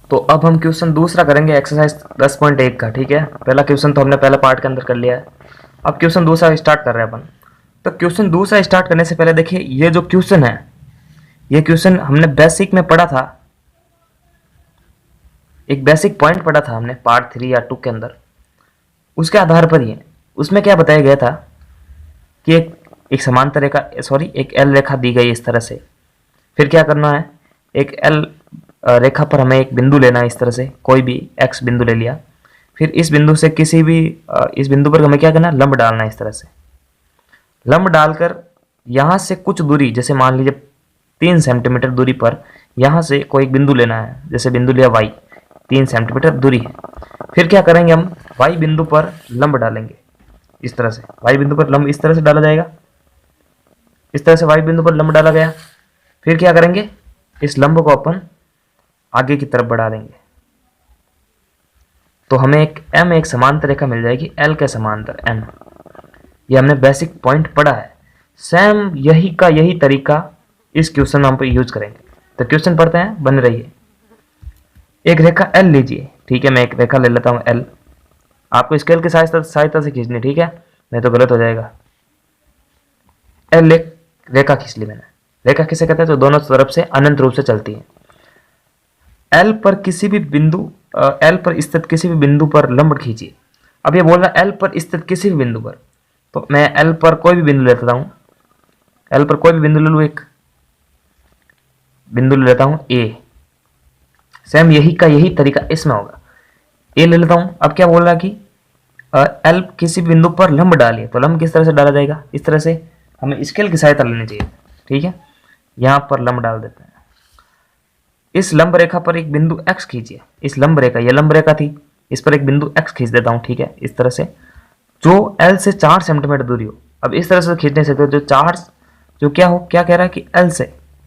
तो अब हम क्वेश्चन दूसरा करेंगे एक्सरसाइज 10.1 का। ठीक है, पहला क्वेश्चन तो हमने पहले पार्ट के अंदर कर लिया है। अब क्वेश्चन दूसरा स्टार्ट कर रहे हैं अपन। तो क्वेश्चन दूसरा स्टार्ट करने से पहले देखिए, ये जो क्वेश्चन है, ये क्वेश्चन हमने बेसिक में पढ़ा था, एक बेसिक पॉइंट पढ़ा था हमने पार्ट 3 या 2 के अंदर। उसके आधार पर ही उसमें क्या बताया गया था कि एक समांतर रेखा, सॉरी एक एल रेखा दी गई इस तरह से। फिर क्या करना है, एक एल रेखा पर हमें एक बिंदु लेना है इस तरह से, कोई भी एक्स बिंदु ले लिया। फिर इस बिंदु से किसी भी इस बिंदु पर हमें क्या करना है, लंब डालना है इस तरह से। लंब डालकर यहाँ से कुछ दूरी, जैसे मान लीजिए 3 सेंटीमीटर दूरी पर यहाँ से कोई एक बिंदु लेना है, जैसे बिंदु लिया वाई, 3 सेंटीमीटर दूरी है। फिर क्या करेंगे, हम वाई बिंदु पर लंब डालेंगे इस तरह से। वाई बिंदु पर लंब इस तरह से डाला जाएगा, इस तरह से वाई बिंदु पर लंब डाला गया। फिर क्या करेंगे, इस लंब को अपन आगे की तरफ बढ़ा देंगे, तो हमें एक समांतर रेखा मिल जाएगी, एल के समांतर एम। ये हमने बेसिक पॉइंट पढ़ा है। सेम यही का यही तरीका इस क्वेश्चन में हम पे यूज करेंगे। तो क्वेश्चन पढ़ते हैं, बन रही है। एक रेखा एल लीजिए। ठीक है, मैं एक रेखा ले लेता हूं एल। आपको स्केल की सहायता से खींचनी, ठीक है, नहीं तो गलत हो जाएगा। एल एक रेखा खींच ली मैंने। रेखा किसे कहते हैं, तो दोनों तरफ से अनंत रूप से चलती है। एल पर किसी भी बिंदु, एल पर स्थित किसी भी बिंदु पर लंब खींचिए। अब ये बोल रहा है एल पर स्थित किसी भी बिंदु पर, तो मैं एल पर कोई भी बिंदु लेता हूं। एल पर कोई भी बिंदु ले लूं, एक बिंदु ले लेता हूं ए। सेम यही का यही तरीका इसमें होगा। ए ले लेता हूं। अब क्या बोल रहा है कि एल किसी बिंदु पर लंब डालिए, तो लंब किस तरह से डाला जाएगा, इस तरह से। हमें स्केल की सहायता लेनी चाहिए। ठीक है, यहां पर लंब डाल देते हैं। इस लंब रेखा पर एक बिंदु x खींचिए। इस लंब रेखा, ये लंब रेखा थी, इस पर एक बिंदु x खींच देता हूं। ठीक है, इस तरह से, जो l से 4 सेंटीमीटर दूरी हो। अब इस तरह से खींचने से जो क्या हो, क्या कह रहा है कि l से,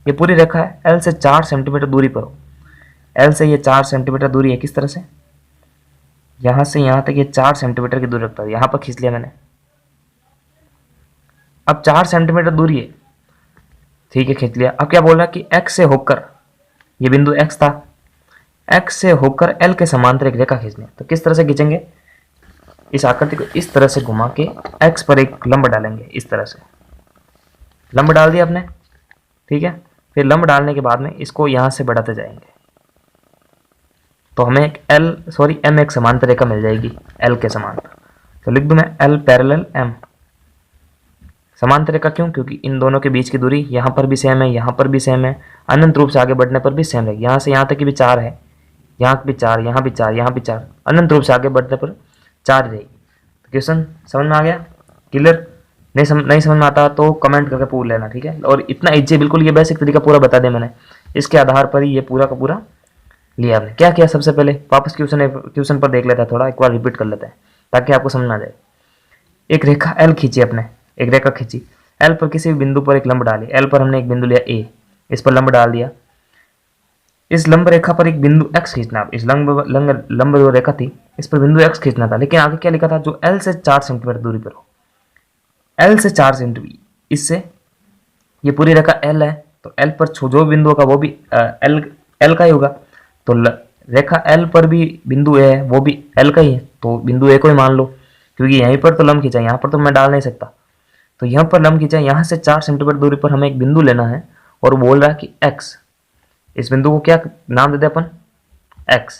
ये पूरी रेखा है, l से 4 सेंटीमीटर दूरी पर हो। l से ये 4 सेंटीमीटर दूरी है, किस तरह से, यहां से यहां तक ये 4 सेंटीमीटर की दूरी रखता है। यहां पर खींच लिया मैंने। अब 4 सेंटीमीटर दूरी है, ठीक है, खींच लिया। अब क्या बोल रहा है कि x से होकर, ये बिंदु x था, x से होकर l के समांतर एक रेखा खींचनी है। तो किस तरह से खींचेंगे, इस आकृति को इस तरह से घुमा के x पर एक लंब डालेंगे, इस तरह से। लंब डाल दिया आपने, ठीक है। फिर लंब डालने के बाद में इसको यहां से बढ़ाते जाएंगे, तो हमें एक m एक समांतर रेखा मिल जाएगी l के समांतर। तो लिख दूं मैं l पैरेलल m। समांतर रेखा क्यों, क्योंकि इन दोनों के बीच की दूरी यहाँ पर भी सेम है, यहाँ पर भी सेम है, अनंत रूप से आगे बढ़ने पर भी सेम है। यहाँ से यहाँ तक की भी 4 है, यहाँ भी 4, यहाँ भी 4, यहाँ भी 4, अनंत रूप से आगे बढ़ने पर 4 रहेगी। तो क्वेश्चन समझ में आ गया, क्लियर। नहीं समझ में आता तो कमेंट करके पूछ लेना, ठीक है। और इतना इजी, बिल्कुल ये बेसिक तरीका पूरा बता दिया मैंने। इसके आधार पर ही ये पूरा का पूरा लिया आपने। क्या किया, सबसे पहले वापस क्वेश्चन पर देख लेता है, थोड़ा एक बार रिपीट कर लेते हैं ताकि आपको समझ में आ जाए। एक रेखा एल खींची आपने, एक रेखा खींची, एल पर किसी भी बिंदु पर एक लंब डाली। एल पर हमने एक बिंदु लिया ए, इस पर लंब डाल दिया। इस लंब रेखा पर एक बिंदु एक्स खींचना। इस लंब जो रेखा थी, इस पर बिंदु एक्स खींचना था, लेकिन आगे क्या लिखा था, जो एल से 4 सेंटीमीटर दूरी पर हो। एल से 4 सेंटीमीटर, इससे ये पूरी रेखा एल है, तो एल पर जो बिंदु होगा वो भी एल का ही होगा। तो रेखा एल पर भी बिंदु ए है, वो भी एल का ही है, तो बिंदु ए को ही मान लो, क्योंकि यहीं पर तो लंब खींचा, यहाँ पर तो मैं डाल नहीं सकता। तो यहाँ पर लंब खींचा, यहाँ से 4 सेंटीमीटर दूरी पर हमें एक बिंदु लेना है, और बोल रहा है कि x। इस बिंदु को क्या नाम देते अपन, x,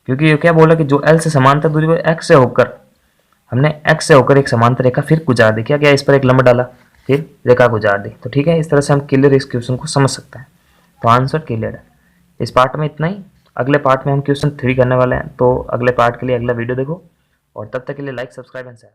क्योंकि ये क्या बोला कि जो l से समांतर दूरी पर x से होकर, हमने x से होकर एक समांतर रेखा फिर गुजार दी। क्या क्या, इस पर एक लंब डाला, फिर रेखा गुजार दी। तो ठीक है, इस तरह से हम क्लियर इस क्वेश्चन को समझ सकते हैं। तो आंसर क्लियर है। इस पार्ट में इतना ही। अगले पार्ट में हम क्वेश्चन 3 करने वाले हैं, तो अगले पार्ट के लिए अगला वीडियो देखो, और तब तक के लिए लाइक, सब्सक्राइब एंड शेयर।